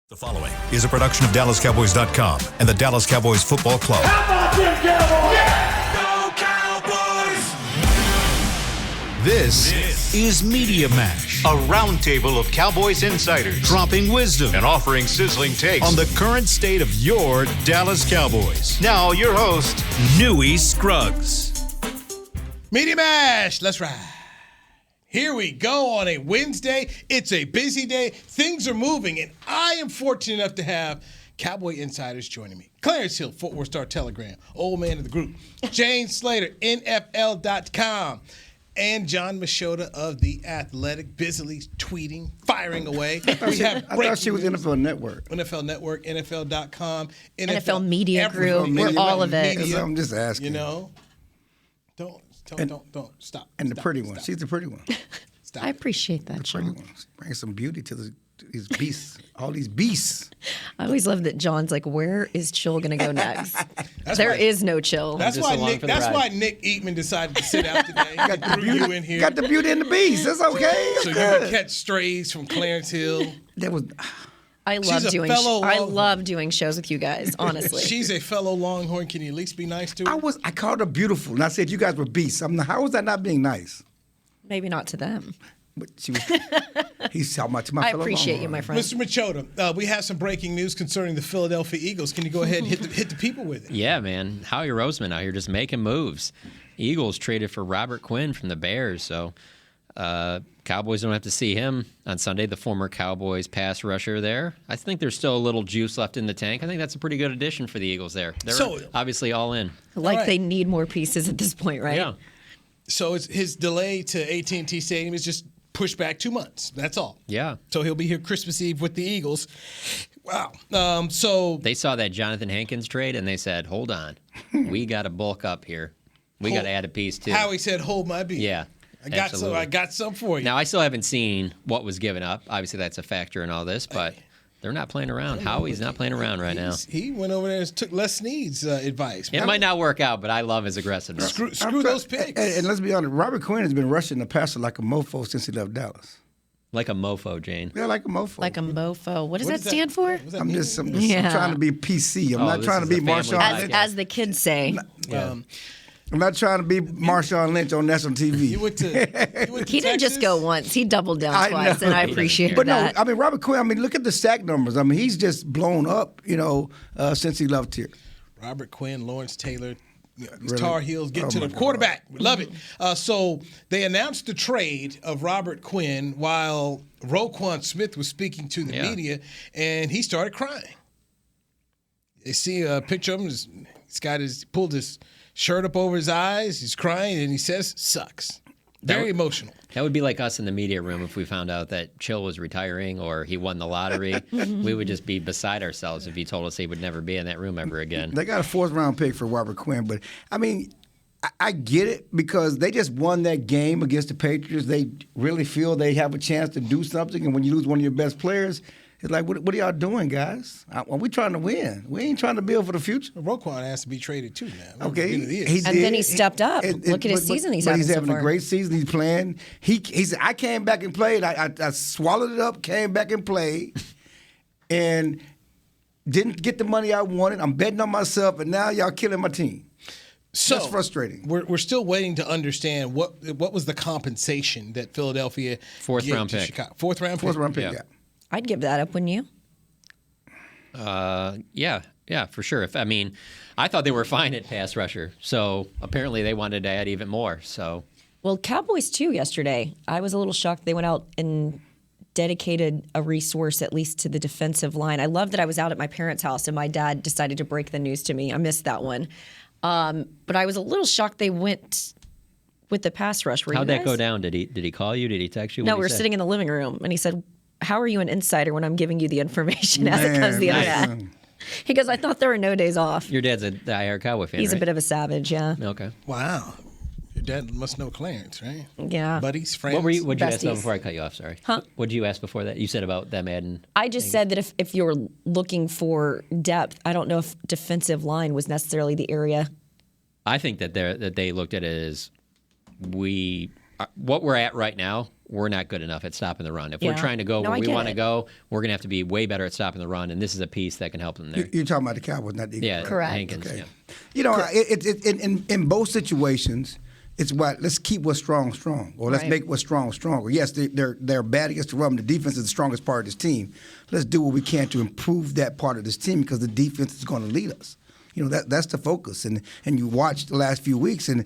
The following is a production of DallasCowboys.com and the Dallas Cowboys Football Club. How about them Cowboys? Go Cowboys! This is Media Mash, A roundtable of Cowboys insiders dropping wisdom and offering sizzling takes on the current state of your Dallas Cowboys. Now, your host, Newy Scruggs. Media Mash, let's ride. Here we go on a Wednesday. It's a busy day. Things are moving, and I am fortunate enough to have Cowboy insiders joining me. Clarence Hill, Fort Worth Star Telegram, old man of the group. Jane Slater, NFL.com. And John Machota of The Athletic, busily tweeting, firing away. We have I thought she was NFL Network. NFL Network, NFL.com. NFL Media everything. Group. We're all of it. Media, I'm just asking. You know, don't stop. And the Stop, pretty one. stop. She's the pretty one. Stop. I appreciate that, The pretty John. one. Bring some beauty to these beasts. All these beasts. I always love that John's like, where is Chill going to go next? There is no Chill. That's why Nick Eatman decided to sit out today. Threw you in here. Got the beauty and the beast. That's okay. So you can catch strays from Clarence Hill. That was. I love doing shows with you guys, honestly. She's a fellow Longhorn. Can you at least be nice to her? I called her beautiful, and I said you guys were beasts. How was that not being nice? Maybe not to them. But she was. He's talking about to my I fellow appreciate you, Longhorn. my friend. Mr. Machota, we have some breaking news concerning the Philadelphia Eagles. Can you go ahead and hit the people with it? Yeah, man. Howie Roseman out here just making moves. Eagles traded for Robert Quinn from the Bears, so Cowboys don't have to see him on Sunday, the former Cowboys pass rusher there. I think there's still a little juice left in the tank. I think that's a pretty good addition for the Eagles there. They're obviously all in. They need more pieces at this point, right? Yeah. So his delay to AT&T Stadium is just pushed back 2 months. That's all. Yeah. So he'll be here Christmas Eve with the Eagles. Wow. So they saw that Johnathan Hankins trade, and they said, hold on. We got to bulk up here. We got to add a piece, too. Howie said, hold my beat. Yeah. I got some for you. Now, I still haven't seen what was given up. Obviously, that's a factor in all this, but they're not playing around. Howie's not playing around right now. He went over there and took Les Snead's advice. It might not work out, but I love his aggressiveness. Screw those picks. And let's be honest, Robert Quinn has been rushing the passer like a mofo since he left Dallas. Like a mofo, Jane. Yeah, like a mofo. Like a mofo. What does that stand for? I'm just I'm trying to be PC. I'm not trying to be Marshawn Lynch. As the kids say. I'm not trying to be Marshawn Lynch on national TV. You went to he didn't just go once. He doubled down twice, and I appreciate that. But no, Robert Quinn, look at the sack numbers. He's just blown up, since he left here. Robert Quinn, Lawrence Taylor, these Really? Tar Heels get to the God. quarterback. We love it. So they announced the trade of Robert Quinn while Roquan Smith was speaking to the media, and he started crying. They see a picture of him. He's pulled his shirt up over his eyes. He's crying, and he says, sucks. Very emotional. That would be like us in the media room if we found out that Chill was retiring or he won the lottery. We would just be beside ourselves if he told us he would never be in that room ever again. They got a fourth-round pick for Robert Quinn, but, I get it because they just won that game against the Patriots. They really feel they have a chance to do something, and when you lose one of your best players, it's like, what are y'all doing, guys? We trying to win. We ain't trying to build for the future. Roquan has to be traded too, man. Okay, then he stepped up. Look at his season he's having so far. A great season. He's playing. He said, I came back and played. I swallowed it up, came back and played, and didn't get the money I wanted. I'm betting on myself, and now y'all killing my team. So that's frustrating. We're still waiting to understand what was the compensation that Philadelphia Fourth gave round to pick. Chicago. Fourth round pick. Yeah. I'd give that up, wouldn't you? Yeah, for sure. I thought they were fine at pass rusher, so apparently they wanted to add even more. So, well, Cowboys too yesterday. I was a little shocked they went out and dedicated a resource at least to the defensive line. I love that I was out at my parents' house and my dad decided to break the news to me. I missed that one, but I was a little shocked they went with the pass rush. How'd that go down? Did he call you? Did he text you? No, we were sitting in the living room, and he said, how are you an insider when I'm giving you the information as it comes to the internet? He goes, I thought there were no days off. Your dad's a diehard Cowboy fan, He's right? a bit of a savage, yeah. Okay. Wow. Your dad must know Clarence, right? Yeah. Buddies, friends. What'd you ask Besties. about before I cut you off? Sorry. Huh? What'd you ask before that? You said about them adding... I just said that if you're looking for depth, I don't know if defensive line was necessarily the area. I think that they looked at it as what we're at right now we're not good enough at stopping the run. If Yeah. we're trying to go No, where I we get want to it. go, we're going to have to be way better at stopping the run, and this is a piece that can help them there. You're talking about the Cowboys, not the Eagles. Yeah, right? Correct. Hankins. Okay. Yeah. You know, in both situations, it's what let's keep what's strong, or let's Right. make what's strong stronger. Yes, they're bad against the run. The defense is the strongest part of this team. Let's do what we can to improve that part of this team because the defense is going to lead us. You know, that's the focus. And you watch the last few weeks, and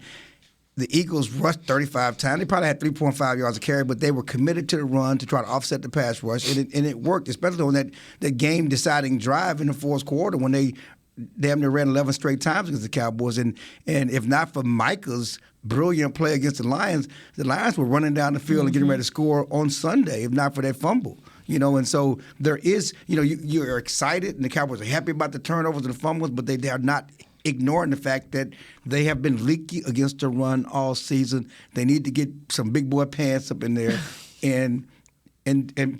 the Eagles rushed 35 times. They probably had 3.5 yards a carry, but they were committed to the run to try to offset the pass rush, and it worked, especially on that game-deciding drive in the fourth quarter when they damn near ran 11 straight times against the Cowboys. And if not for Micah's brilliant play against the Lions were running down the field and getting ready to score on Sunday, if not for that fumble. You know, and so there is, you know, you're excited, and the Cowboys are happy about the turnovers and the fumbles, but they are not ignoring the fact that they have been leaky against the run all season. They need to get some big boy pants up in there and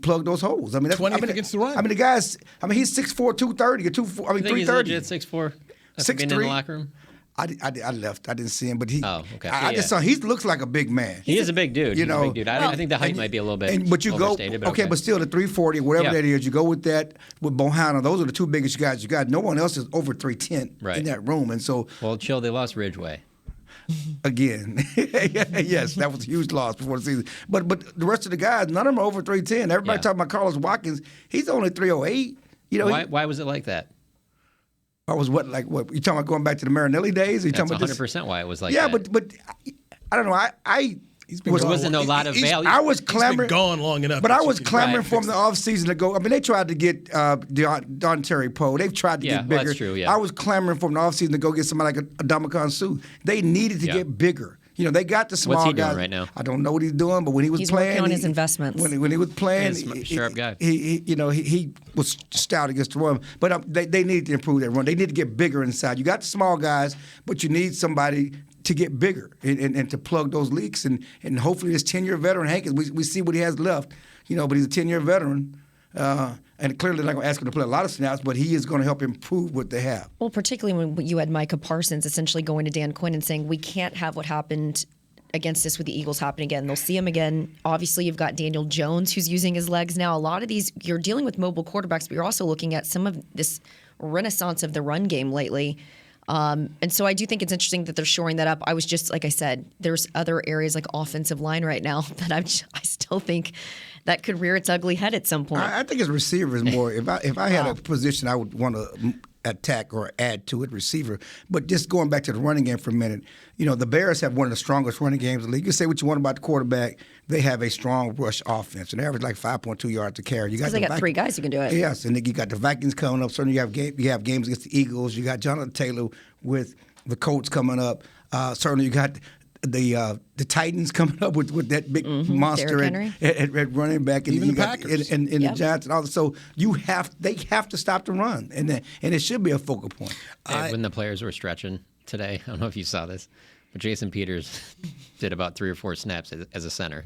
plug those holes. I mean, 20th against the run. I mean, the guy's. I mean, he's 6'4", 230, or 2. I mean, I think he's 330. legit 6'4". After being in the 6'3". locker room. I left. I didn't see him, but he. Oh, okay. I just saw. He looks like a big man. He is a big dude. You He's know, a big dude. I think the height might be a little bit but you go overstated. But okay, but still the 340, whatever Yeah. that is, you go with that with Bohanna. Those are the two biggest guys you got. No one else is over 310 Right. in that room, and so Well, chill. They lost Ridgeway. again, yes, that was a huge loss before the season. But the rest of the guys, none of them are over 310. Everybody Yeah. talking about Carlos Watkins. He's only 308. You know, Why was it like that? I was what you talking about going back to the Marinelli days? Or you That's talking about 100% why it was like yeah, that. but I don't know. I been was gone. wasn't a lot of He's- value. I was He's been clamoring. gone long enough. But that I you was can- clamoring Right. for the offseason to go. I mean, they tried to get Don Terry Poe. They've tried to Yeah, get well, bigger. that's true, yeah. I was clamoring for the offseason to go get somebody like a Ndamukong Suh. They needed to Yeah. get bigger. You know, they got the small What's he guys. doing right now? I don't know what he's doing, but when he was He's playing, working on his investments. When he was playing, He's a sharp guy. He was stout against the run. But they need to improve that run. They need to get bigger inside. You got the small guys, but you need somebody to get bigger and to plug those leaks. And hopefully this 10-year veteran, Hankins, we see what he has left. You know, but he's a 10-year veteran. And clearly not going to ask him to play a lot of snaps, but he is going to help improve what they have. Well, particularly when you had Micah Parsons essentially going to Dan Quinn and saying, we can't have what happened against us with the Eagles happen again. They'll see him again. Obviously, you've got Daniel Jones who's using his legs now. A lot of these, you're dealing with mobile quarterbacks, but you're also looking at some of this renaissance of the run game lately. And so I do think it's interesting that they're shoring that up. I was just, like I said, there's other areas like offensive line right now that I still think that could rear its ugly head at some point. I think as receivers more. If I had a position, I would want to attack or add to it, receiver. But just going back to the running game for a minute, you know, the Bears have one of the strongest running games in the league. You can say what you want about the quarterback. They have a strong rush offense, and they average like 5.2 yards a carry. Because they got three guys who can do it. Yes, and then you got the Vikings coming up. Certainly you have games against the Eagles. You got Johnathan Taylor with the Colts coming up. Certainly you got the Titans coming up with that big monster at running back, and Even you the got Packers. and the Giants and all that. So they have to stop the run, and it should be a focal point. When the players were stretching today, I don't know if you saw this, but Jason Peters did about 3 or 4 snaps as a center,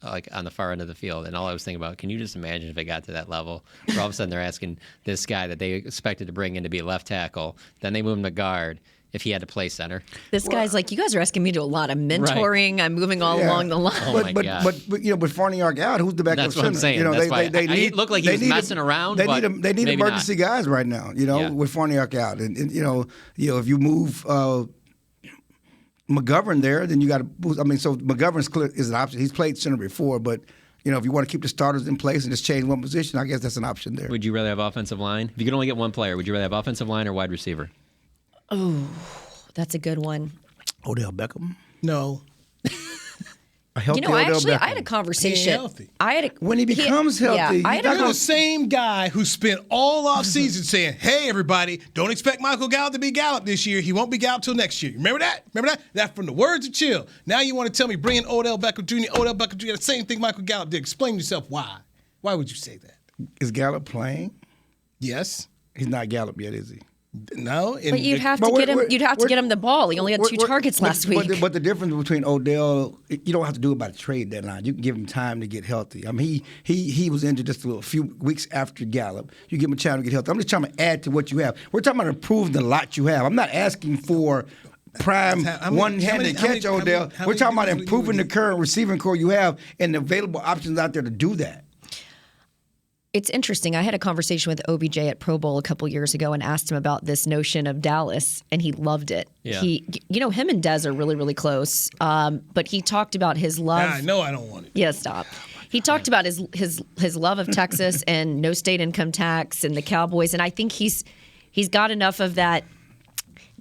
like on the far end of the field. And all I was thinking about, can you just imagine if it got to that level, where all of a sudden they're asking this guy that they expected to bring in to be a left tackle, then they move him to guard, if he had to play center. This guy's like, you guys are asking me to do a lot of mentoring. I'm moving all Yeah. along the line. Oh my God. But you know, with Farniak out, who's the backup That's center? what I'm saying. You know, That's why they I- need. it looked like he they was need messing around, They but need maybe emergency guys right now. You know, Yeah. with Farniak out, and you know, if you move McGovern there, then you got to. I mean, so McGovern's clear is an option. He's played center before, but you know, if you want to keep the starters in place and just change one position, I guess that's an option there. Would you rather have offensive line? If you could only get one player, would you rather have offensive line or wide receiver? That's a good one. Odell Beckham, No. a healthy You know, I Odell Beckham. had a conversation. He ain't healthy. When he becomes healthy, I he's had not a You're the same guy who spent all off season saying, "Hey, everybody, don't expect Michael Gallup to be Gallup this year. He won't be Gallup till next year." Remember that? That's from the words of Chill. Now you want to tell me bringing Odell Beckham Jr., the same thing Michael Gallup did. Explain yourself why. Why would you say that? Is Gallup playing? Yes. He's not Gallup yet, is he? No. But you'd have to get him. You'd have to get him the ball. He only had 2 targets last week. But the difference between Odell, you don't have to do it by the trade deadline. You can give him time to get healthy. I mean, he was injured just a few weeks after Gallup. You give him a chance to get healthy. I'm just trying to add to what you have. We're talking about improving the lot you have. I'm not asking for prime one-handed catch, Odell. We're talking about improving the current receiving core you have and the available options out there to do that. It's interesting. I had a conversation with OBJ at Pro Bowl a couple years ago and asked him about this notion of Dallas, and he loved it. Yeah. Him and Dez are really, really close. But he talked about his love. I know I don't want it. Yeah, stop. He talked about his love of Texas and no state income tax and the Cowboys, and I think he's got enough of that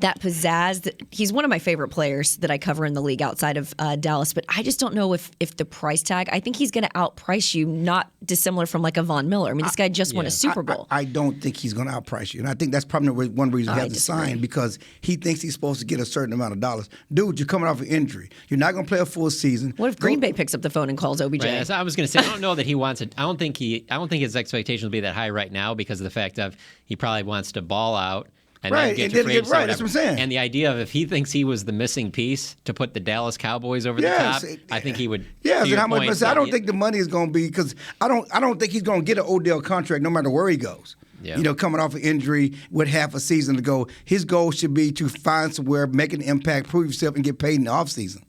pizzazz. He's one of my favorite players that I cover in the league outside of Dallas, but I just don't know if the price tag. I think he's going to outprice you, not dissimilar from like a Von Miller. I mean, this guy just won a Super Bowl. I don't think he's going to outprice you, and I think that's probably one reason he has to sign, because he thinks he's supposed to get a certain amount of dollars. Dude, you're coming off an injury. You're not going to play a full season. What if Green Bay picks up the phone and calls OBJ? Right, I was going to say, I don't know that he wants it. I don't think his expectations will be that high right now because of the fact of he probably wants to ball out. And right, then and get then free get agency, right. That's what I'm saying. And the idea of if he thinks he was the missing piece to put the Dallas Cowboys over the top, I think he would. Yes, and how much? Point, But I don't think the money is going to be, because I don't think he's going to get an Odell contract no matter where he goes. Yeah. Coming off an injury with half a season to go, his goal should be to find somewhere, make an impact, prove yourself, and get paid in the offseason.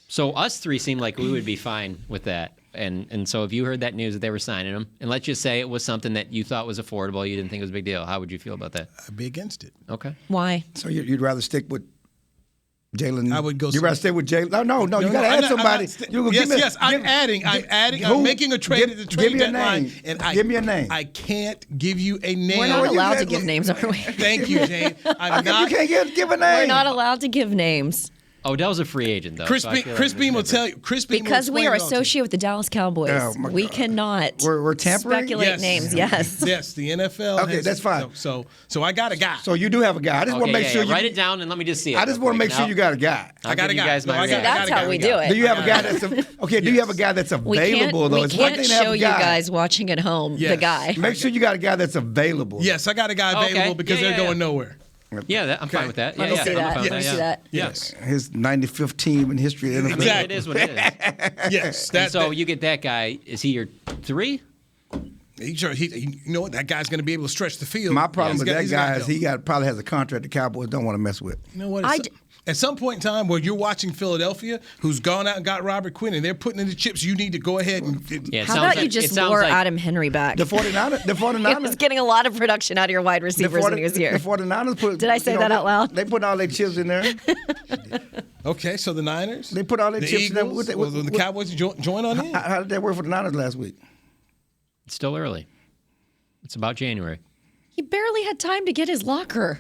So us three seem like we would be fine with that. And so if you heard that news that they were signing him, and let's just say it was something that you thought was affordable, you didn't think it was a big deal, how would you feel about that? I'd be against it. Okay. Why? So you'd rather stick with Jalen? I would go. You'd rather stay with Jalen? No. You got to add somebody. I'm adding. I'm making a trade at the trade deadline. Give me a name. I can't give you a name. We're not allowed to give names, are we? Thank you, Jane. I'm not. You can't give a name. We're not allowed to give names. Odell's a free agent, though. Chris so Beam will tell you. Chris Beam Because we are will explain it all to you. associated with the Dallas Cowboys. Oh, my we God. cannot We're tampering? speculate names. Yes. Yes, the NFL. Okay, that's fine. So I got a guy. So you do have a guy. I just want to make sure you write it down and let me just see it. I just want to make sure you got a guy. I'll I got give a you guy. guys my No, I got- reaction. That's how we do it. Do you have a guy that's Do you have a guy that's available though? We It's one can't thing to have show a you guy. guys watching at home the Yes. guy. Make sure you got a guy that's available. Yes, I got a guy Okay. available because Yeah, they're yeah, going nowhere. Yeah, I'm fine with that. Let Yeah, me see I'm that. fine with Let me yeah. see that. Yes. His 95th team in history of the NFL. I mean, Exactly. it is what it is. Yes. And so you get that guy. Is he your 3? You know what? That guy's going to be able to stretch the field. My problem with that He's guy got is he probably has a contract the Cowboys don't want to mess with. You know what? At some point in time where you're watching Philadelphia, who's gone out and got Robert Quinn, and they're putting in the chips, you need to go ahead and. Yeah, it How sounds about like, you just it sounds lure like, Adam Henry back? The 49ers. He was getting a lot of production out of your wide receivers when he was here. The 49ers put. Did I say that out loud? They put all their chips in there. Okay, so the Niners. They put all their the chips Eagles, in there. the Cowboys join on in. How did that work for the Niners last week? It's still early. It's about January. He barely had time to get his locker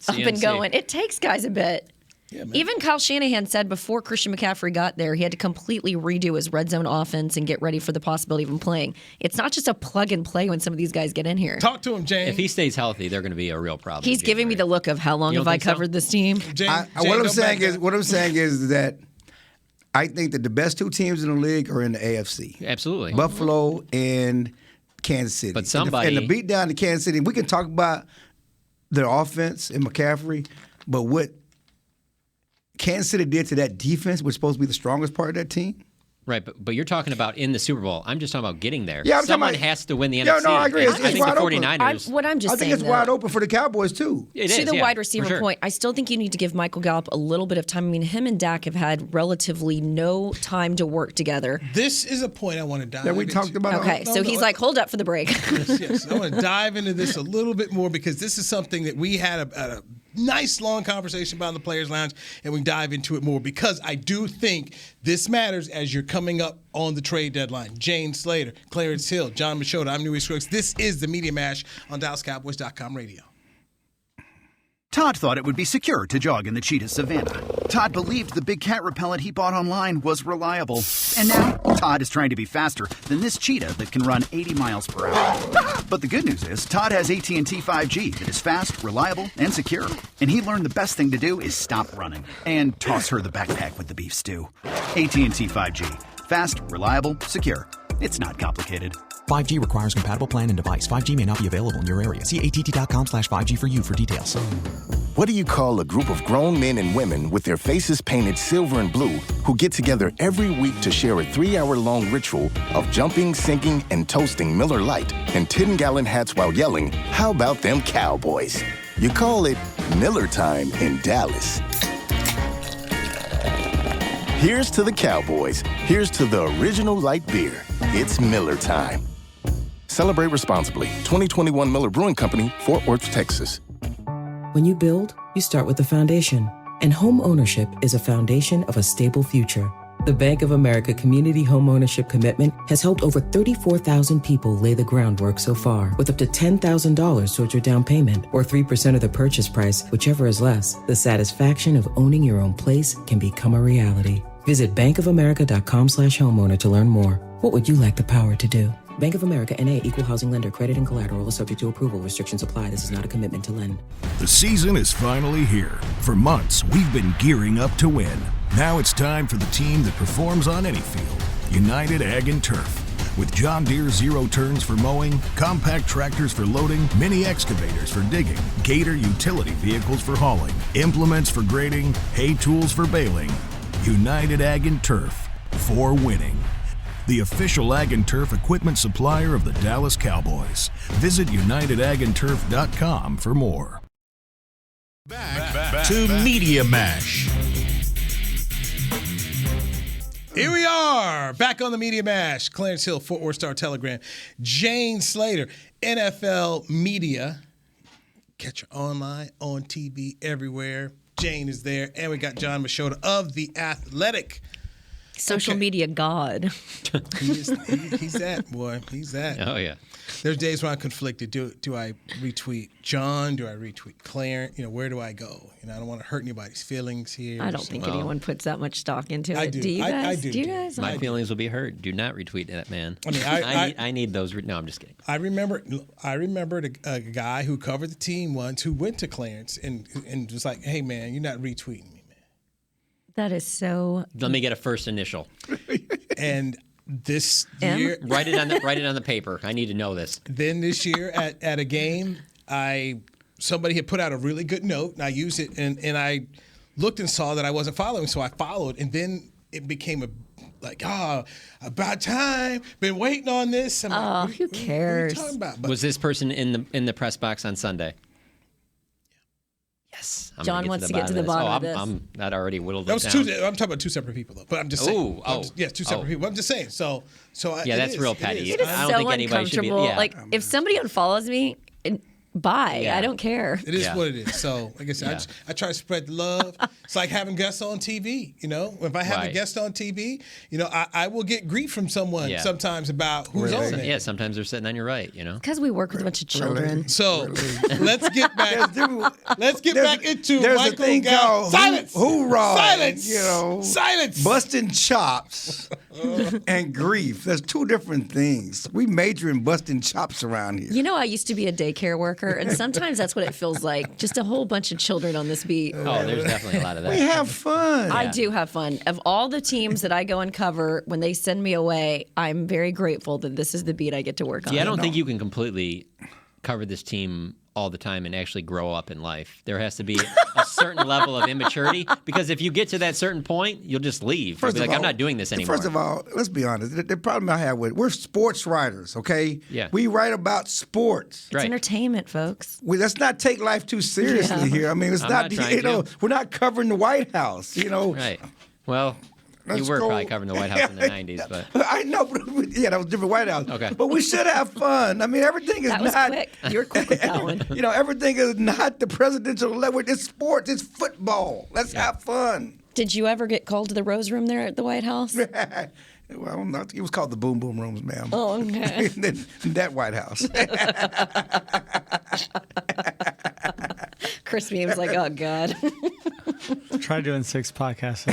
up and CMC. going. It takes guys a bit. Yeah, man. Even Kyle Shanahan said before Christian McCaffrey got there, he had to completely redo his red zone offense and get ready for the possibility of him playing. It's not just a plug and play when some of these guys get in here. Talk to him, James. If he stays healthy, they're going to be a real problem. He's in giving me the January. look of how long You have don't I think so? covered this team? What I'm saying is that I think that the best two teams in the league are in the AFC. Absolutely. Buffalo and Kansas City. But somebody- and the beat down to Kansas City. We can talk about their offense and McCaffrey, but what Kansas City did to that defense was supposed to be the strongest part of that team. Right, but you're talking about in the Super Bowl. I'm just talking about getting there. Yeah, I'm talking Someone about- has to win the Yeah, NFC. no, I agree. And It's I think wide the open. 49ers. What I'm just I think saying, it's though, wide open for the Cowboys too. It to is, the yeah, wide for receiver sure. point, I still think you need to give Michael Gallup a little bit of time. I mean, him and Dak have had relatively no time to work together. This is a point I want to dive That we into. talked about. Okay, no, so no, he's like, hold up for the break. Yes, I want to dive into this a little bit more because this is something that we had a nice long conversation about in the Players Lounge, and we dive into it more because I do think this matters as you're coming up on the trade deadline. Jane Slater, Clarence Hill, John Machota, I'm Newey Scruggs. This is the Media Mash on DallasCowboys.com radio. Todd thought it would be secure to jog in the cheetah savanna. Todd believed the big cat repellent he bought online was reliable. And now, Todd is trying to be faster than this cheetah that can run 80 miles per hour. But the good news is, Todd has AT&T 5G that is fast, reliable, and secure. And he learned the best thing to do is stop running and toss her the backpack with the beef stew. AT&T 5G. Fast, reliable, secure. It's not complicated. 5G requires compatible plan and device. 5G may not be available in your area. See att.com/5G for you for details. What do you call a group of grown men and women with their faces painted silver and blue who get together every week to share a 3-hour-long ritual of jumping, singing, and toasting Miller Lite and 10-gallon hats while yelling, "How about them Cowboys?" You call it Miller time in Dallas. Here's to the Cowboys. Here's to the original light beer. It's Miller time. Celebrate responsibly. 2021 Miller Brewing Company, Fort Worth, Texas. When you build, you start with the foundation. And home ownership is a foundation of a stable future. The Bank of America Community Home Ownership Commitment has helped over 34,000 people lay the groundwork so far, with up to $10,000 towards your down payment or 3% of the purchase price, whichever is less. The satisfaction of owning your own place can become a reality. Visit bankofamerica.com/homeowner to learn more. What would you like the power to do? Bank of America N.A. Equal Housing Lender. Credit and collateral is subject to approval. Restrictions apply. This is not a commitment to lend. The season is finally here. For months, we've been gearing up to win. Now it's time for the team that performs on any field. United Ag and Turf. With John Deere zero turns for mowing, compact tractors for loading, mini excavators for digging, Gator utility vehicles for hauling, implements for grading, hay tools for baling. United Ag and Turf. For winning. The official Ag and Turf equipment supplier of the Dallas Cowboys. Visit UnitedAgAndTurf.com for more. Back to Media Mash. Here we are, back on the Media Mash. Clarence Hill, Fort Worth Star-Telegram. Jane Slater, NFL Media. Catch her online, on TV, everywhere. Jane is there. And we got John Machota of The Athletic. Social media god. He's that, boy. He's that. Oh, yeah. There's days when I'm conflicted. Do I retweet John? Do I retweet Clarence? Where do I go? I don't want to hurt anybody's feelings here. I don't think anyone puts that much stock into it. I do. Do you guys? I do. Do you guys? My feelings will be hurt. Do not retweet that man. I mean, I need those. No, I'm just kidding. I remembered a guy who covered the team once who went to Clarence and was like, "Hey, man, you're not retweeting me, man." That is so. Let me get a first initial. And this year, write it on the paper. I need to know this. Then this year at a game, somebody had put out a really good note, and I used it, and I looked and saw that I wasn't following, so I followed, and then it became about time. Been waiting on this. I'm like, who cares? What are you talking about? But was this person in the press box on Sunday? Yes. John wants to get to the bottom of this. That already whittled that it was down. I'm talking about two separate people, though. But I'm just saying. Yes, two separate people. I'm just saying. So yeah, that's real petty. It is I don't so think anybody should be. uncomfortable. Like, if somebody unfollows me, bye. Yeah. I don't care. It is what it is. So, like I said, I try to spread the love. It's like having guests on TV. If I have a guest on TV, I will get grief from someone sometimes about who's on there. Yeah, sometimes they're sitting on your right. Because we work with a bunch of children. So let's get back. Back into there's Michael a thing called silence. Hoorah. Silence. Silence. Busting chops and grief. There's two different things. We major in busting chops around here. I used to be a daycare worker, and sometimes that's what it feels like. Just a whole bunch of children on this beat. Oh, there's definitely a lot of that. We have fun. I do have fun. Of all the teams that I go and cover, when they send me away, I'm very grateful that this is the beat I get to work on. Yeah, I don't think you can completely cover this team all the time and actually grow up in life. There has to be a certain level of immaturity, because if you get to that certain point, you'll just leave. You'll be like, I'm not doing this anymore. First of all, let's be honest. The problem I have we're sports writers, okay? Yeah. We write about sports. It's entertainment, folks. Let's not take life too seriously here. I mean, it's not we're not covering the White House, Right. Well, you were probably covering the White House in the 90s, but I know, but that was a different White House. Okay. But we should have fun. I mean, everything is that was not quick. You were quick with that one. Everything is not the presidential level. It's sports. It's football. Let's have fun. Did you ever get called to the Rose Room there at the White House? Well, it was called the Boom Boom Rooms, ma'am. Oh, okay. That White House. Chris Means like, oh, God. Try doing 6 podcasts a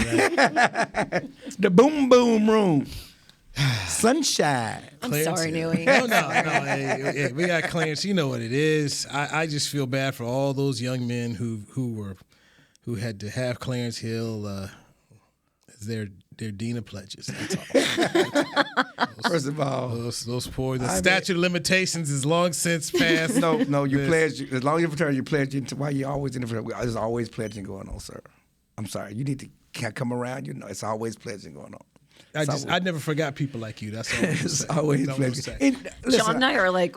day. The Boom Boom Room. Sunshine. I'm sorry, Newey. No. Hey, we got Clarence. You know what it is. I just feel bad for all those young men who had to have Clarence Hill as their dean of pledges. That's all. First of all, those poor. The statute of limitations is long since passed. No. You pledge as long as you return. You pledge into why you always in the. There's always pledging going on, sir. I'm sorry. You need to come around. It's always pledging going on. I never forgot people like you. That's all. It's always pleasure. John and I are like,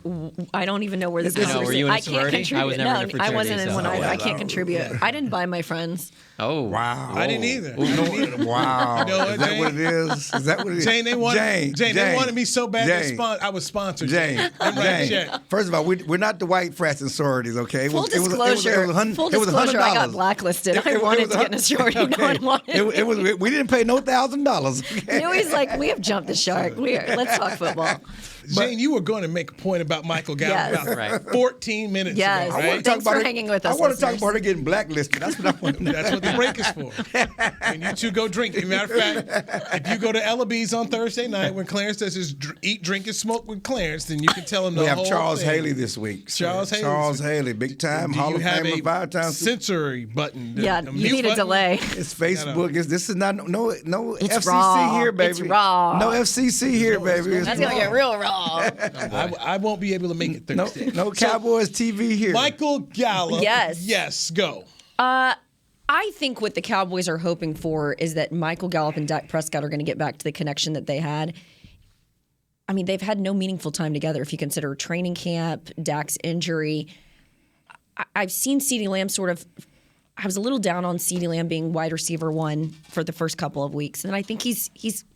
I don't even know where this No, were you in a I can't sorority? contribute. I was never in a I fraternity, wasn't in so- one either. I can't Oh, contribute. I didn't buy my friends. Oh, Wow. I didn't either. Wow. You know what, Is that Jane? what it is? Is that what it is? Jane, they wanted me so bad. I was sponsored. Jane. First of all, we're not the white frats and sororities, okay? Full disclosure, I got blacklisted. I wanted to get in a sorority. No one wanted. We didn't pay no $1,000. Okay? Louis like, we have jumped the shark. Let's talk football. Jane, you were going to make a point about Michael Gallup Yes. about Right. 14 minutes Yes. ago, I right? wanna Thanks for hanging with us, I want to talk listeners. about her getting blacklisted. That's what I want to know. That's what the break is for. And you two go drink. As a matter of fact, if you go to Ellaby's on Thursday night when Clarence does his eat, drink, and smoke with Clarence, then you can tell him the We have whole Charles thing. Haley this week. Charles Haley. Charles Haley, big time, Do Hall you of have Famer, a 5-time. sensory button? Yeah, a you mute need a button? delay. It's Facebook. This is not no It's FCC raw. here, baby. It's raw. No FCC here, baby. It's That's gonna get real raw. I won't be able to make it Thursday. no Cowboys TV here. Michael Gallup. Yes. Yes, go. I think what the Cowboys are hoping for is that Michael Gallup and Dak Prescott are going to get back to the connection that they had. I mean, they've had no meaningful time together if you consider training camp, Dak's injury. I've seen CeeDee Lamb I was a little down on CeeDee Lamb being wide receiver one for the first couple of weeks. And I think he's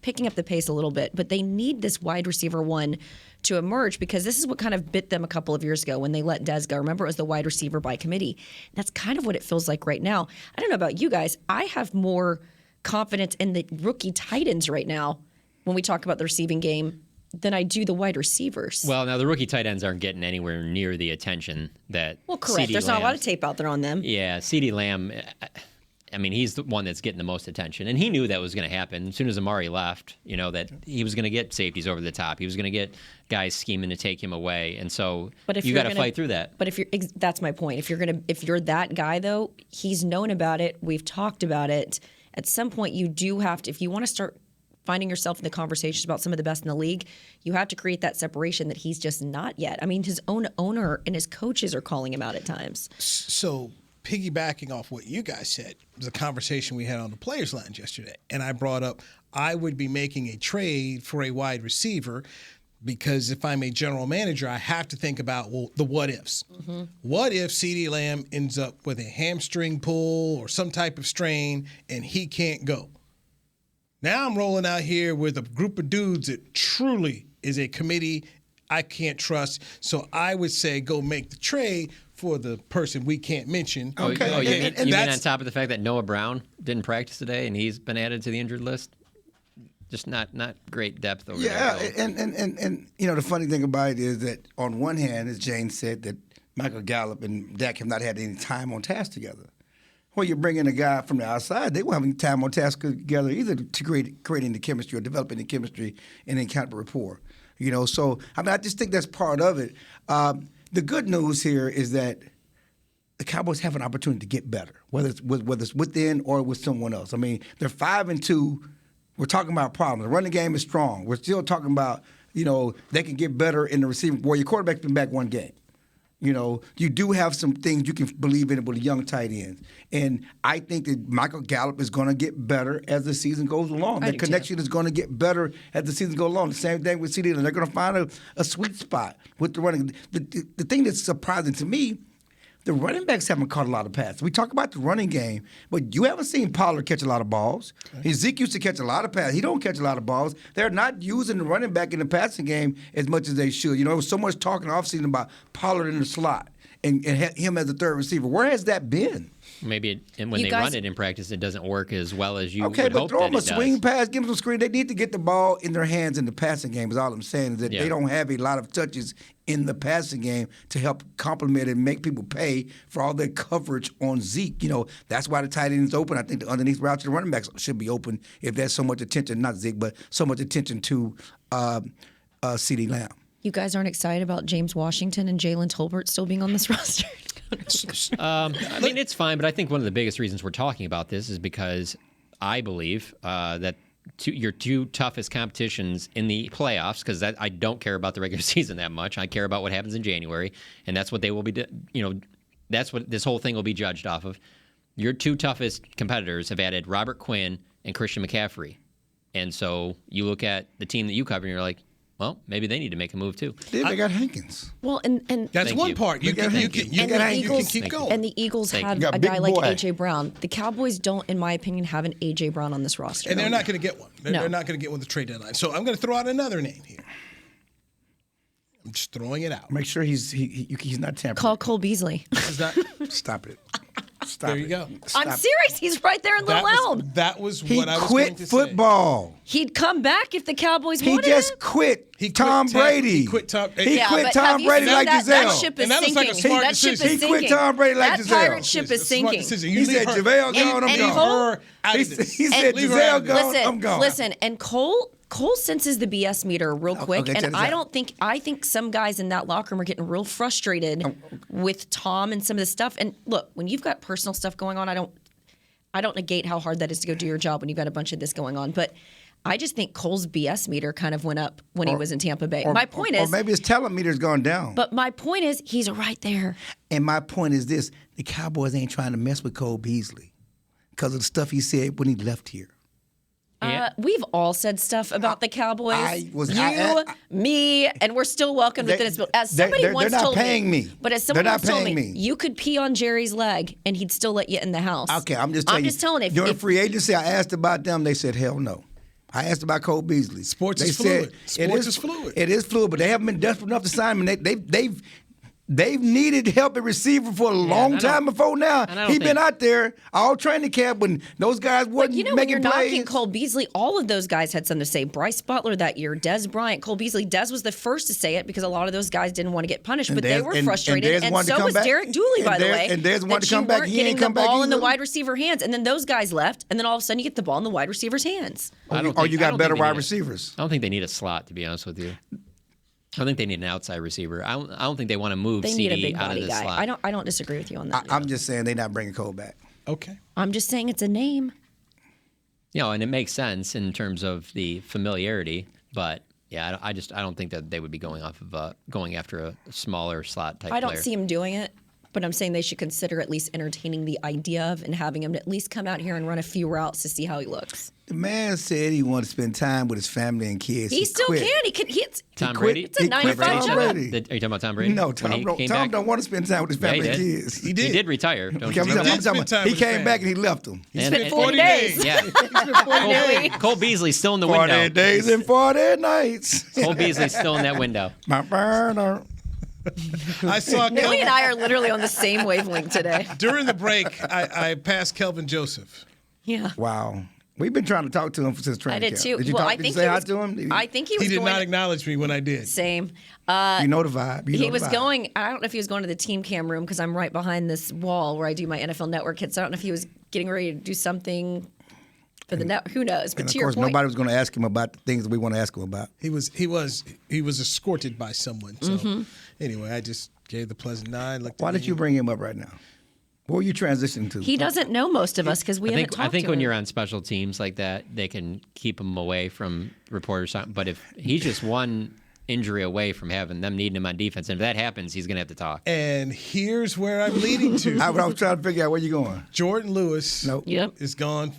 picking up the pace a little bit. But they need this wide receiver one to emerge because this is what kind of bit them a couple of years ago when they let Dez go. Remember, it was the wide receiver by committee. That's kind of what it feels like right now. I don't know about you guys. I have more confidence in the rookie tight ends right now when we talk about the receiving game than I do the wide receivers. Well, now the rookie tight ends aren't getting anywhere near the attention that correct. CeeDee There's not a lot Lamb- of tape out there on them. Yeah, CeeDee Lamb, I mean, he's the one that's getting the most attention. And he knew that was going to happen. As soon as Amari left, that he was going to get safeties over the top. He was going to get guys scheming to take him away. And so you got to fight through that. But that's my point. If you're that guy, though, he's known about it. We've talked about it. At some point, you do have to, if you want to start finding yourself in the conversations about some of the best in the league, you have to create that separation that he's just not yet. I mean, his own owner and his coaches are calling him out at times. So piggybacking off what you guys said, was a conversation we had on the Players Lounge yesterday. And I brought up I would be making a trade for a wide receiver because if I'm a general manager, I have to think about, the what ifs. Mm-hmm. What if CeeDee Lamb ends up with a hamstring pull or some type of strain and he can't go? Now I'm rolling out here with a group of dudes that truly is a committee I can't trust. So I would say go make the trade for the person we can't mention. Okay. You mean on top of the fact that Noah Brown didn't practice today and he's been added to the injured list? Just not great depth over there. Yeah, and the funny thing about it is that on one hand, as Jane said, that Michael Gallup and Dak have not had any time on task together. Well, you bring in a guy from the outside, they won't have any time on task together either to creating the chemistry or developing the chemistry and then kind of rapport. So I just think that's part of it. The good news here is that the Cowboys have an opportunity to get better, whether it's within or with someone else. I mean, they're 5-2. We're talking about problems. The running game is strong. We're still talking about, they can get better in the receiving. Well, your quarterback's been back one game. You do have some things you can believe in with a young tight end. And I think that Michael Gallup is going to get better as the season goes along. The connection is going to get better as the season goes along. The same thing with CeeDee. They're going to find a sweet spot with the running. The thing that's surprising to me, the running backs haven't caught a lot of passes. We talk about the running game, but you haven't seen Pollard catch a lot of balls. Okay. Zeke used to catch a lot of passes. He don't catch a lot of balls. They're not using the running back in the passing game as much as they should. There was so much talk in the offseason about Pollard in the slot and him as a third receiver. Where has that been? Maybe when they run it in practice, it doesn't work as well as you would but hope throw that them a it does. swing pass, give them some screen. They need to get the ball in their hands in the passing game is all I'm saying, is that they don't have a lot of touches in the passing game to help complement and make people pay for all their coverage on Zeke. That's why the tight end is open. I think the underneath route to the running backs should be open if there's so much attention, not Zeke, but so much attention to CeeDee Lamb. You guys aren't excited about James Washington and Jalen Tolbert still being on this roster? I mean, it's fine, but I think one of the biggest reasons we're talking about this is because I believe that your two toughest competitions in the playoffs, because I don't care about the regular season that much. I care about what happens in January, and that's what they will be. That's what this whole thing will be judged off of. Your two toughest competitors have added Robert Quinn and Christian McCaffrey. And so you look at the team that you cover, and you're like, well, maybe they need to make a move too. They got Hankins. Well, and that's Thank one you. part. You can keep going. And the Eagles have you. a guy like Boy. A.J. Brown. The Cowboys don't, in my opinion, have an A.J. Brown on this roster. And they're not going to get one. They're No. not going to get one with the trade deadline. So I'm going to throw out another name here. I'm just throwing it out. Make sure he's not tampering. Call Cole Beasley. Is that, Stop it. Stop there you it. go. Stop I'm it. serious. He's right there in Little Elm. That was He what I was quit going to football. He'd come back if the Cowboys He wanted just him. quit. He quit Tom Brady. He quit Tom. He Yeah, quit but Tom have you Brady seen like that? Giselle. That ship is And that was sinking. like a smart That ship is decision. He sinking. quit Tom Brady like that Giselle. pirate ship is It's a smart sinking. decision. He You said, leave her- JaVale gone, I'm and gone. Cole- Out of He this. said, Leave her out Giselle of this. gone, I'm gone. Listen, and Cole senses the BS meter real quick, okay, check and this out. I think some guys in that locker room are getting real frustrated with Tom and some of the stuff. And look, when you've got personal stuff going on, I don't negate how hard that is to go do your job when you've got a bunch of this going on, but I just think Cole's BS meter kind of went up when he was in Tampa Bay. My point is, or maybe his talent meter's gone down. but my point is, he's right there. And my point is this: the Cowboys ain't trying to mess with Cole Beasley because of the stuff he said when he left here. We've all said stuff about the Cowboys. Me, and we're still welcome within its. As they're somebody once not told paying me. But as They're someone not once told paying me, me. you could pee on Jerry's leg and he'd still let you in the house. Okay, I'm just telling you. During free agency, I asked about them. They said, hell no. I asked about Cole Beasley. Sports They is said, fluid. Sports is fluid. It is fluid, but they haven't been desperate enough to sign him. They've needed help at receiver for a long time before now. He's been out there all training camp when those guys wasn't when making you're plays. knocking Cole Beasley, all of those guys had something to say. Bryce Butler that year, Dez Bryant, Cole Beasley. Dez was the first to say it because a lot of those guys didn't want to get punished, but they were frustrated. And so was Derek Dooley, by the way. And Dez wanted that to come you back. weren't He getting ain't the come back ball in the either. wide receiver hands, and then those guys left, and then all of a sudden you get the ball in the wide receiver's hands. Or you got better wide receivers. I don't think they need a slot, to be honest with you. I think they need an outside receiver. I don't think they want to move They need a CD big out of body the guy. slot. I don't disagree with you on that. I'm just saying they're not bringing Cole back. Okay. I'm just saying it's a name. And it makes sense in terms of the familiarity, but yeah, I don't think that they would be going after a smaller slot type I don't player. see him doing it, but I'm saying they should consider at least entertaining the idea of and having him at least come out here and run a few routes to see how he looks. The man said he wanted to spend time with his family and kids. He still quit. can. He could. Tom Brady? It's a 9-to-5 job. Are you talking about Tom Brady? No, When Tom he came Tom back? don't want to spend time with his family and he kids. He did retire. Don't you I'm remember talking that? about- he came back and he left them. He spent 40 days. Yeah. Cole Beasley's still in the 40 window. days and 40 nights. Cole Beasley's still in that window. I saw Millie and I are literally on the same wavelength today. During the break, I passed Kelvin Joseph. Yeah. Wow. We've been trying to talk to him since I training did camp. too. Did you, well, talk, I did think you say he hi was, to him? I think he was He did going not to, acknowledge me when I did. Same. You know the vibe. You He know was the vibe. going. I don't know if he was going to the team cam room because I'm right behind this wall where I do my NFL Network hits. I don't know if he was getting ready to do something for the net. Who knows? But And to of your course, point, nobody was going to ask him about the things that we want to ask him about. He was escorted by someone. So anyway, I just gave the pleasant nod. Why did you bring him up right now? What were you transitioning to? he doesn't know most of us because we haven't talked I think to when him. you're on special teams like that, they can keep him away from reporters. But if he's just one injury away from having them needing him on defense, and if that happens, he's going to have to talk. And here's where I'm leading to. I was trying to figure out where you're going. Jordan Lewis Yep. is gone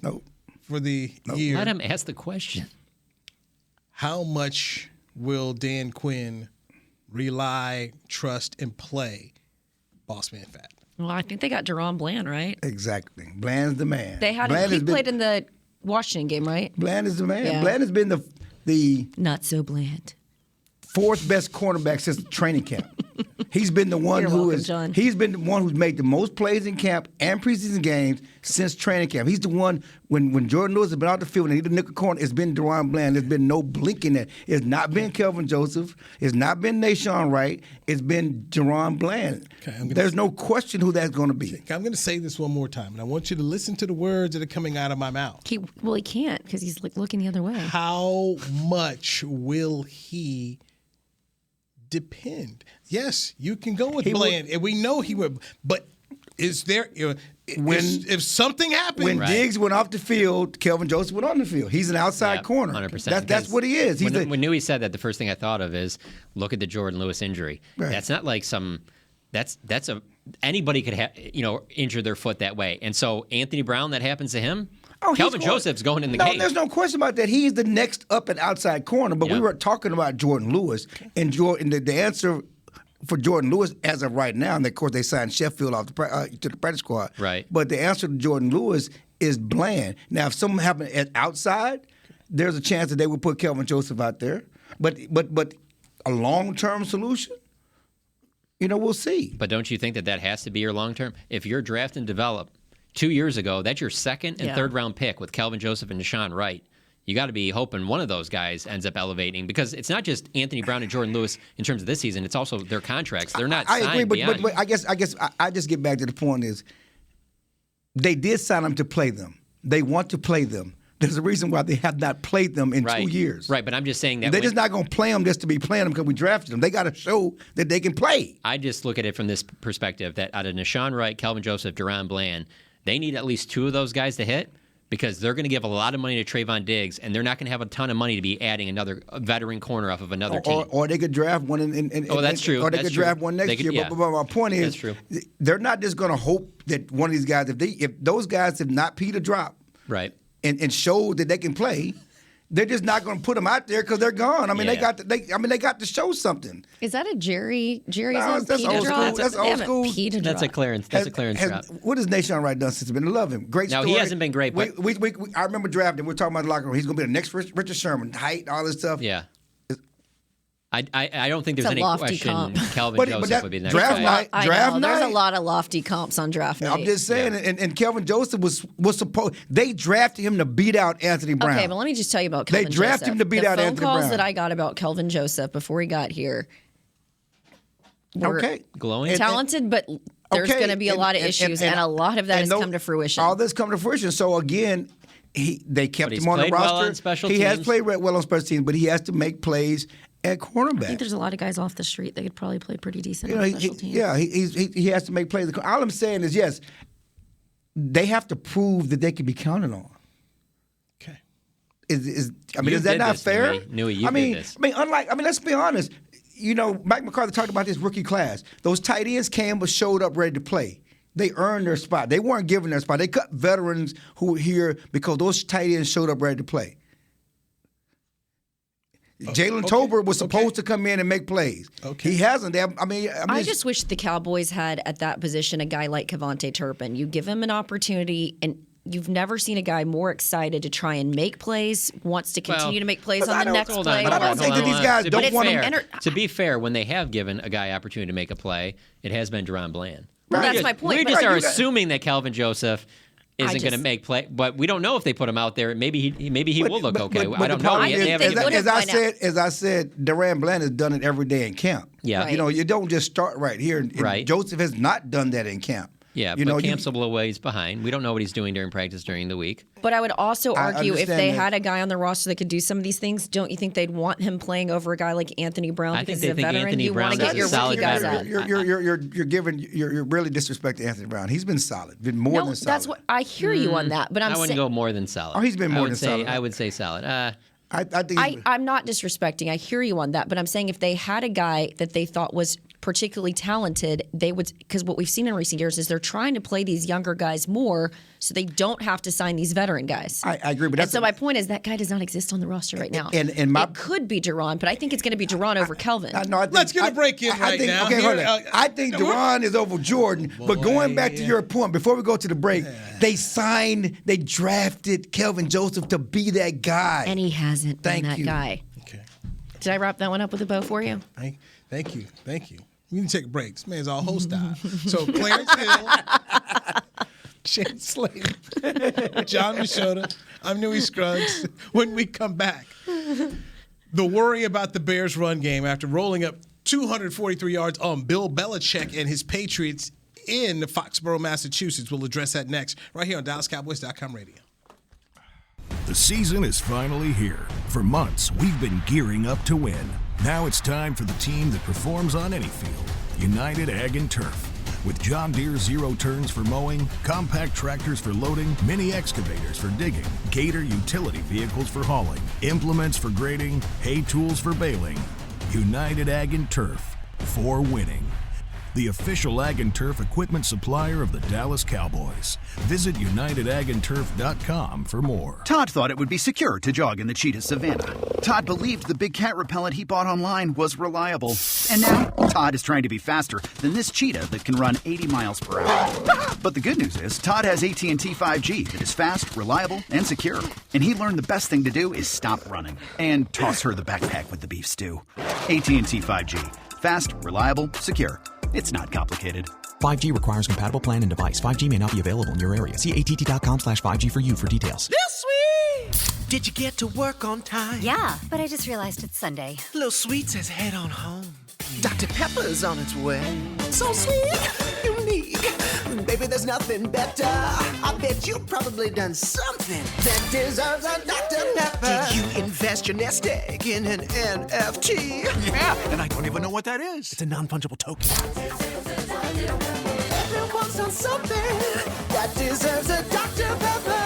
for the year. Let him ask the question. How much will Dan Quinn rely, trust, and play Boss Man Fat? Well, I think they got Deron Bland, right? Exactly. Bland's the man. They had him. He played in the Washington game, right? Bland is the man. Yeah. Bland has been the Not so bland. fourth best cornerback since training camp. He's been the one You're who welcome, is. John. He's been the one who's made the most plays in camp and preseason games since training camp. He's the one when Jordan Lewis has been out the field and he's the nickel corner. It's been Deron Bland. There's been no blinking that. It's not been Kelvin Joseph. It's not been Nashawn Wright. It's been Deron Bland. There's no question who that's going to be. I'm going to say this one more time, and I want you to listen to the words that are coming out of my mouth. He can't because he's like looking the other way. How much will he depend? Yes, you can go with Bland, and we know he would. But is there if something happened When Diggs went off the field, Kelvin Joseph went on the field. He's an outside corner. 100%. That's what he is. When Newey said that, the first thing I thought of is look at the Jordan Lewis injury. Right. That's not like anybody could injure their foot that way. And so Anthony Brown, that happens to him. Calvin Joseph's going in the game. There's no question about that. He's the next up and outside corner. But we were talking about Jordan Lewis, and the answer for Jordan Lewis as of right now, and of course they signed Sheffield off to the practice squad. Right. But the answer to Jordan Lewis is Bland. Now, if something happened at outside, there's a chance that they would put Calvin Joseph out there. But a long-term solution, we'll see. But don't you think that has to be your long-term? If you're draft and develop 2 years ago, that's your second and third round pick with Calvin Joseph and Deshaun Wright. You got to be hoping one of those guys ends up elevating, because it's not just Anthony Brown and Jordan Lewis in terms of this season. It's also their contracts. They're not signed. I agree, but I guess I just get back to the point is they did sign them to play them. They want to play them. There's a reason why they have not played them in 2 years. Right, but I'm just saying that they're just not going to play them just to be playing them because we drafted them. They got to show that they can play. I just look at it from this perspective that out of Deshaun Wright, Calvin Joseph, Deron Bland, they need at least 2 of those guys to hit, because they're going to give a lot of money to Trayvon Diggs, and they're not going to have a ton of money to be adding another veteran corner off of another team. Or they could draft one. That's true. Or they could draft one next year. Yeah. But my point is, they're not just going to hope that one of these guys, if those guys have not peed a drop, right, and showed that they can play, they're just not going to put them out there because they're gone. I mean, they got to show something. Is that a Jerry's own that's Peter old drop? school. That's old school. That's a Clarence. That's a Clarence drop. What has Nation Wright done since? I love him. Great story. No, he hasn't been great. But I remember drafting. We're talking about the locker room. He's going to be the next Richard Sherman, height, all this stuff. Yeah. I don't think there's any question comp. Calvin Joseph would be the next draft guy. night. There's a lot of lofty comps on draft night. I'm just saying, and Calvin Joseph was supposed. They drafted him to beat out Anthony Brown. Okay, but let me just tell you about Kelvin Joseph. They drafted him to beat out Anthony Brown. The phone calls that I got about Kelvin Joseph before he got here were glowing, talented, but there's going to be a lot of issues, and a lot of that has come to fruition. All this come to fruition. So again, they kept him on the roster. He has played well on special teams, but he has to make plays at cornerback. I think there's a lot of guys off the street that could probably play pretty decent on special teams. Yeah, he has to make plays. All I'm saying is, yes, they have to prove that they can be counted on. Okay. Is that not fair? Newey, you did this. Let's be honest. Mike McCarthy talked about this rookie class. Those tight ends came but showed up ready to play. They earned their spot. They weren't given their spot. They cut veterans who were here because those tight ends showed up ready to play. Jalen Tolbert was supposed to come in and make plays. Okay. He hasn't. I just wish the Cowboys had at that position a guy like Kevontae Turpin. You give him an opportunity, and you've never seen a guy more excited to try and make plays, wants to continue to make plays on the next play. But I don't think that these guys don't want him. To be fair, when they have given a guy opportunity to make a play, it has been Deron Bland. Well, that's my point. We just are assuming that Calvin Joseph isn't going to make play, but we don't know if they put him out there. Maybe he will look okay. I don't know. As I said, Deron Bland has done it every day in camp. Yeah, right. You don't just start right here. Right. Joseph has not done that in camp. Yeah, but camp's a little ways behind. We don't know what he's doing during practice during the week. But I would also argue if they had a guy on the roster that could do some of these things, don't you think they'd want him playing over a guy like Anthony Brown because he's a veteran? Anthony Brown is a solid veteran. You're really disrespecting Anthony Brown. He's been solid, been more than solid. That's what I hear you on that, but I wouldn't go more than solid. Oh, he's been more than solid. I would say solid. I'm not disrespecting. I hear you on that, but I'm saying if they had a guy that they thought was particularly talented, they would, because what we've seen in recent years is they're trying to play these younger guys more so they don't have to sign these veteran guys. I agree, but so my point is that guy does not exist on the roster right now. And it could be Deron, but I think it's going to be Deron over Kelvin. Let's get a break in now. Okay, hold on. I think Deron is over Jordan, but going back to your point, before we go to the break, they drafted Kelvin Joseph to be that guy. And he hasn't been that guy. Okay. Did I wrap that one up with a bow for you? Thank you. We need to take a break. This man's all host style. So Clarence Hill, Shane Slater, John Machota, I'm Newey Scruggs. When we come back, the worry about the Bears' run game after rolling up 243 yards on Bill Belichick and his Patriots in Foxborough, Massachusetts. We'll address that next right here on DallasCowboys.com radio. The season is finally here. For months, we've been gearing up to win. Now it's time for the team that performs on any field, United Ag and Turf. With John Deere zero turns for mowing, compact tractors for loading, mini excavators for digging, Gator utility vehicles for hauling, implements for grading, hay tools for baling. United Ag and Turf, for winning. the official Ag and Turf equipment supplier of the Dallas Cowboys. Visit UnitedAgAndTurf.com for more. Todd thought it would be secure to jog in the cheetah savanna. Todd believed the big cat repellent he bought online was reliable. And now, Todd is trying to be faster than this cheetah that can run 80 miles per hour. But the good news is, Todd has AT&T 5G that is fast, reliable, and secure. And he learned the best thing to do is stop running and toss her the backpack with the beef stew. AT&T 5G. Fast, reliable, secure. It's not complicated. 5G requires compatible plan and device. 5G may not be available in your area. See att.com/5G for you for details. This sweet! Did you get to work on time? Yeah, but I just realized it's Sunday. Little Sweet says head on home. Dr. Pepper's on its way. So sweet, unique. Baby, there's nothing better. I bet you've probably done something that deserves a Dr. Pepper. Did you invest your nest egg in an NFT? Yeah, and I don't even know what that is. It's a non-fungible token. Everyone's done something that deserves a Dr. Pepper.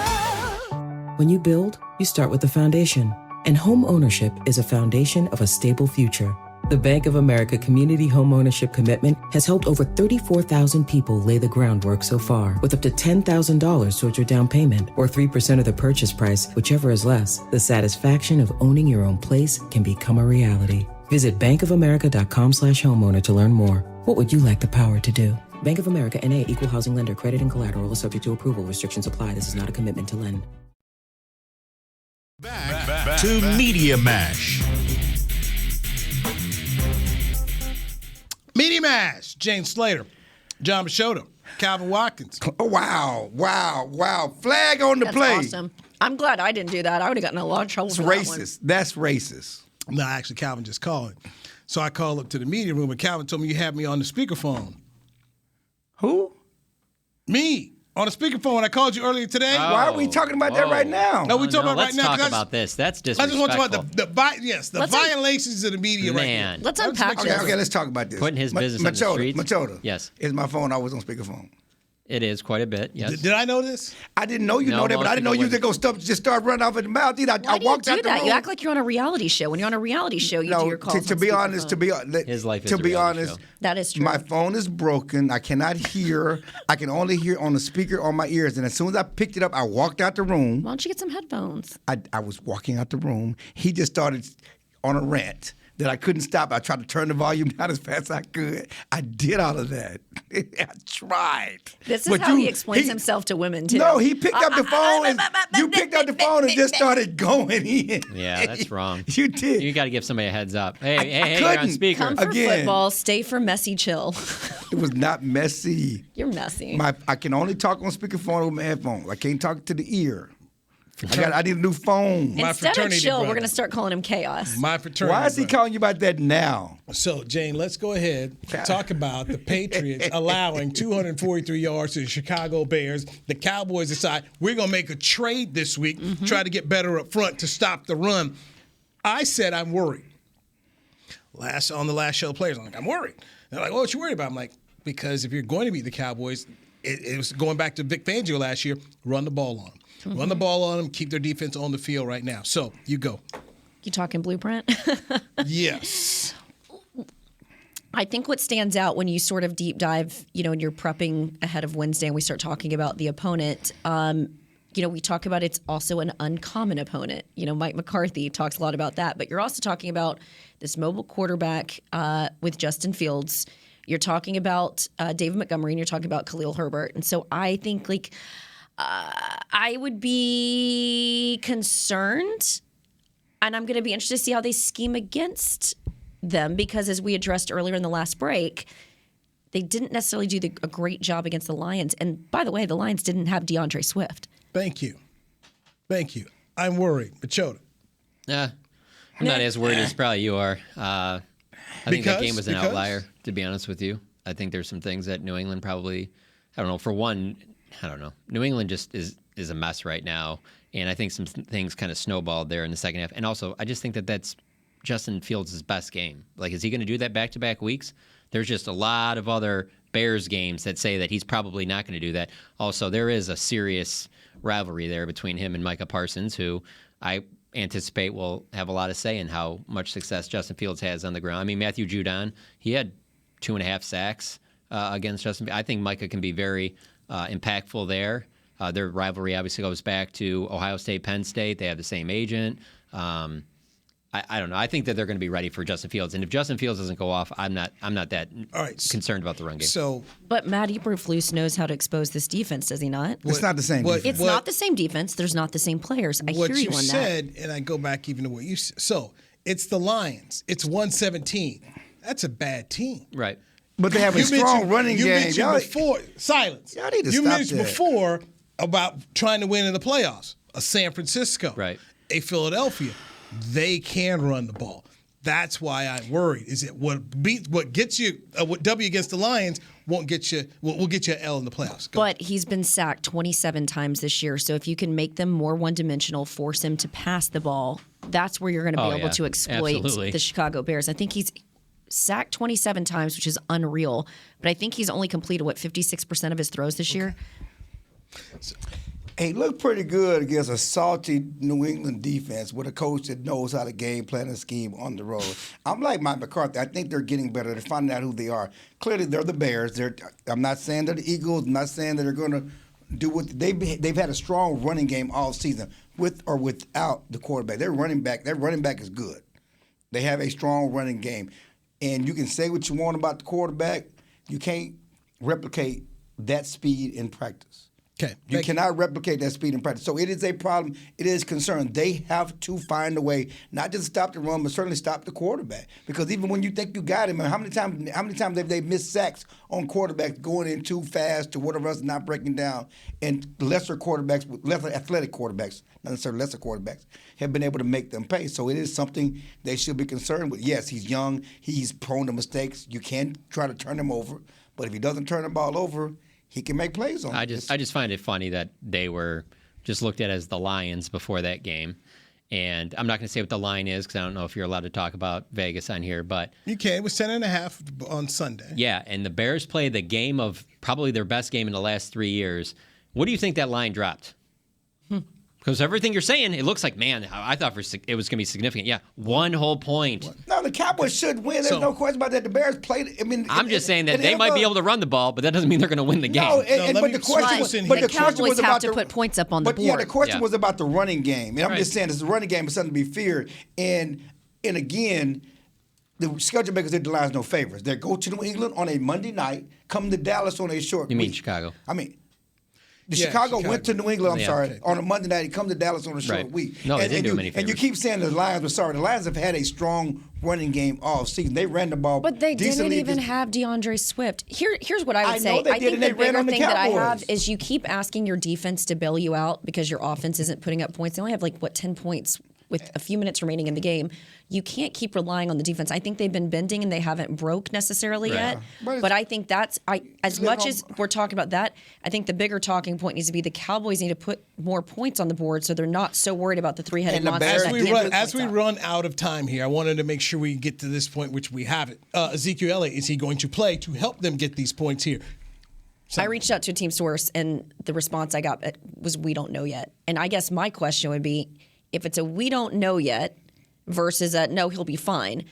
When you build, you start with the foundation. And home ownership is a foundation of a stable future. The Bank of America Community Home Ownership Commitment has helped over 34,000 people lay the groundwork so far, with up to $10,000 towards your down payment or 3% of the purchase price, whichever is less. The satisfaction of owning your own place can become a reality. Visit bankofamerica.com/homeowner to learn more. What would you like the power to do? Bank of America N.A. Equal Housing Lender. Credit and collateral is subject to approval. Restrictions apply. This is not a commitment to lend. Back to Media Mash. Media Mash. Jane Slater, John Bichotto, Calvin Watkins. Oh, wow. Flag on the That's play. awesome. I'm glad I didn't do that. I would have gotten in a lot of trouble It's for that one. racist. That's racist. No, actually, Calvin just called. So I called up to the media room, and Calvin told me you had me on the speakerphone. Who? Me. On the speakerphone. I called you earlier today. Why are we talking about that right now? No, we're talking about let's right now. talk about this. That's I disrespectful. just want to talk about the violations of the media right Man. now. Let's unpack Okay, this. let's talk about this. Putting his business on the streets. Machota. Yes. Is my phone always on speakerphone? It is quite a bit, yes. Did I know this? I didn't know you No, know that, but most I didn't know people you was going to just start running off at the mouth. Why I do you walked do out the that? room. You act like you're on a reality show. When you're on a reality show, you do your calls to on be honest, speakerphone. His life is to a be reality honest, show. That is true. my phone is broken. I cannot hear. I can only hear on the speaker on my ears. And as soon as I picked it up, I walked out the room. Why don't you get some headphones? I was walking out the room. He just started on a rant that I couldn't stop. I tried to turn the volume down as fast as I could. I did all of that. I tried. This is But how he explains himself to women, too. No, he picked up the phone and you picked up the phone and just started going in. Yeah, that's wrong. You did. You got to give somebody a heads up. Hey, you're on couldn't. speaker. Come for Again. football, stay for messy chill. It was not messy. You're messy. I can only talk on speakerphone with my headphones. I can't talk to the ear. I need a new phone. Instead of chill, we're going to start calling him chaos. My fraternity. Why is he brother. calling you about that now? So, Jane, let's go ahead and talk about the Patriots allowing 243 yards to the Chicago Bears. The Cowboys decide we're going to make a trade this week, try to get better up front to stop the run. I said I'm worried. On the last show, players, I'm like, I'm worried. They're like, what you worried about? I'm like, because if you're going to beat the Cowboys, it was going back to Vic Fangio last year, run the ball on them. Run the ball on them, keep their defense on the field right now. So, you go. You talking blueprint? Yes. I think what stands out when you sort of deep dive, and you're prepping ahead of Wednesday and we start talking about the opponent, we talk about it's also an uncommon opponent. Mike McCarthy talks a lot about that, but you're also talking about this mobile quarterback with Justin Fields. You're talking about David Montgomery and you're talking about Khalil Herbert. And so I think I would be concerned, and I'm going to be interested to see how they scheme against them because, as we addressed earlier in the last break, they didn't necessarily do a great job against the Lions. And by the way, the Lions didn't have DeAndre Swift. Thank you. I'm worried. Bichotto. I'm not as worried as probably you are. I think that game was an outlier, to be honest with you. I think there's some things that New England probably, I don't know, for one, I don't know. New England just is a mess right now, and I think some things kind of snowballed there in the second half. And also, I just think that's Justin Fields' best game. Like, is he going to do that back-to-back weeks? There's just a lot of other Bears games that say that he's probably not going to do that. Also, there is a serious rivalry there between him and Micah Parsons, who I anticipate will have a lot of say in how much success Justin Fields has on the ground. I mean, Matthew Judon, he had 2.5 sacks against Justin. I think Micah can be very impactful there. Their rivalry obviously goes back to Ohio State, Penn State. They have the same agent. I don't know. I think that they're going to be ready for Justin Fields, and if Justin Fields doesn't go off, I'm not that concerned about the run game. But Matt Eberflus knows how to expose this defense, does he not? It's not the same defense. It's not the same defense. There's not the same players. I hear you on What you said, and I go back even to what you said. So it's the Lions. It's 117. That's a bad team. Right. But they have a strong running game. You mentioned before, silence. Y'all need to you stop mentioned that. before about trying to win in the playoffs. A San Francisco. Right. A Philadelphia. They can run the ball. That's why I'm worried. Is it what gets you what W against the Lions won't get you will get you an L in the playoffs. But he's been sacked 27 times this year. So if you can make them more one-dimensional, force him to pass the ball, that's where you're going to be able to exploit the Chicago Bears. I think he's sacked 27 times, which is unreal. But I think he's only completed 56% of his throws this year. He looked pretty good against a salty New England defense with a coach that knows how to game plan and scheme on the road. I'm like Mike McCarthy. I think they're getting better. They're finding out who they are. Clearly, they're the Bears. I'm not saying they're the Eagles. I'm not saying that they're going to do what they've had a strong running game all season with or without the quarterback. Their running back is good. They have a strong running game. And you can say what you want about the quarterback. You can't replicate that speed in practice. Okay. You cannot replicate that speed in practice. So it is a problem. It is a concern. They have to find a way, not just stop the run, but certainly stop the quarterback. Because even when you think you got him, how many times have they missed sacks on quarterbacks going in too fast to whatever else, not breaking down, and lesser athletic quarterbacks, not necessarily lesser quarterbacks, have been able to make them pay. So it is something they should be concerned with. Yes, he's young. He's prone to mistakes. You can try to turn him over. But if he doesn't turn the ball over, he can make plays on it. I just find it funny that they were just looked at as the Lions before that game. And I'm not going to say what the line is because I don't know if you're allowed to talk about Vegas on here. But you can. It was 10.5 on Sunday. Yeah, and the Bears played the game of probably their best game in the last 3 years. What do you think that line dropped? Because everything you're saying, it looks like, man, I thought it was going to be significant. Yeah, 1 whole point. No, the Cowboys should win. There's no question about that. The Bears played. I'm just saying that they might be able to run the ball, but that doesn't mean they're going to win the game. No, but the question was about to put points up on the board. Yeah, the question was about the running game, and I'm just saying this running game is something to be feared. And again, the schedule makers did the Lions no favors. They go to New England on a Monday night, come to Dallas on a short week. You mean Chicago? I mean. Chicago went to New England, on a Monday night. He come to Dallas on a short week. No, they didn't do him any favors. And you keep saying the Lions were sorry. The Lions have had a strong running game all season. They ran the ball But they didn't even have DeAndre Swift. Here's what I would say. I think the bigger thing that I have is you keep asking your defense to bail you out because your offense isn't putting up points. They only have 10 points with a few minutes remaining in the game. You can't keep relying on the defense. I think they've been bending and they haven't broke necessarily yet. But I think as much as we're talking about that, I think the bigger talking point needs to be the Cowboys need to put more points on the board so they're not so worried about the three-headed monster. As we run out of time here, I wanted to make sure we get to this point, which we haven't. Ezekiel Elliott, is he going to play to help them get these points here? I reached out to a team source and the response I got was, we don't know yet. And I guess my question would be, if it's a we don't know yet versus a no, he'll be fine,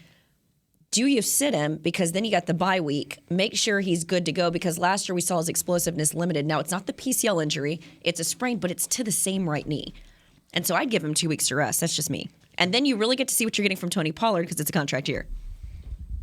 do you sit him because then you got the bye week, make sure he's good to go, because last year we saw his explosiveness limited. Now, it's not the PCL injury, it's a sprain, but it's to the same right knee. And so I'd give him 2 weeks to rest. That's just me. And then you really get to see what you're getting from Tony Pollard because it's a contract year.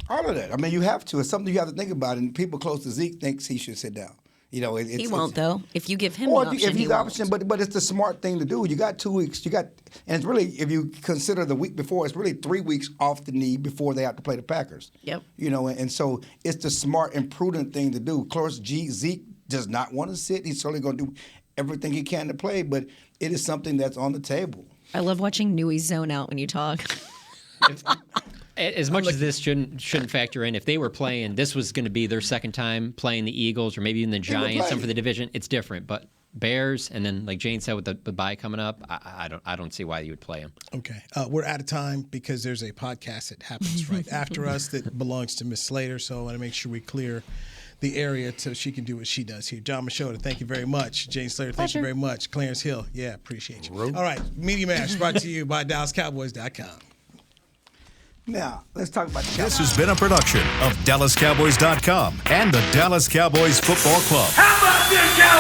All of that. I mean, you have to. It's something you have to think about, and people close to Zeke thinks he should sit down. He won't though. If you give him the option, if he's the option, but it's the smart thing to do. You got 2 weeks. And it's really, if you consider the week before, it's really 3 weeks off the knee before they have to play the Packers. Yep. And so it's the smart and prudent thing to do. Of course, Zeke does not want to sit. He's certainly going to do everything he can to play, but it is something that's on the table. I love watching Newey zone out when you talk. As much as this shouldn't factor in, if they were playing, this was going to be their second time playing the Eagles or maybe even the Giants, some for the division. It's different, but Bears, and then like Jane said with the bye coming up, I don't see why you would play them. Okay, we're out of time because there's a podcast that happens right after us that belongs to Miss Slater, so I want to make sure we clear the area so she can do what she does here. John Machota, thank you very much. Jane Slater, thank you very much. Clarence Hill, appreciate you. All right, Media Mash brought to you by DallasCowboys.com. Now, let's talk about the This has been a production of DallasCowboys.com and the Dallas Cowboys Football Club. How about this, Cowboys?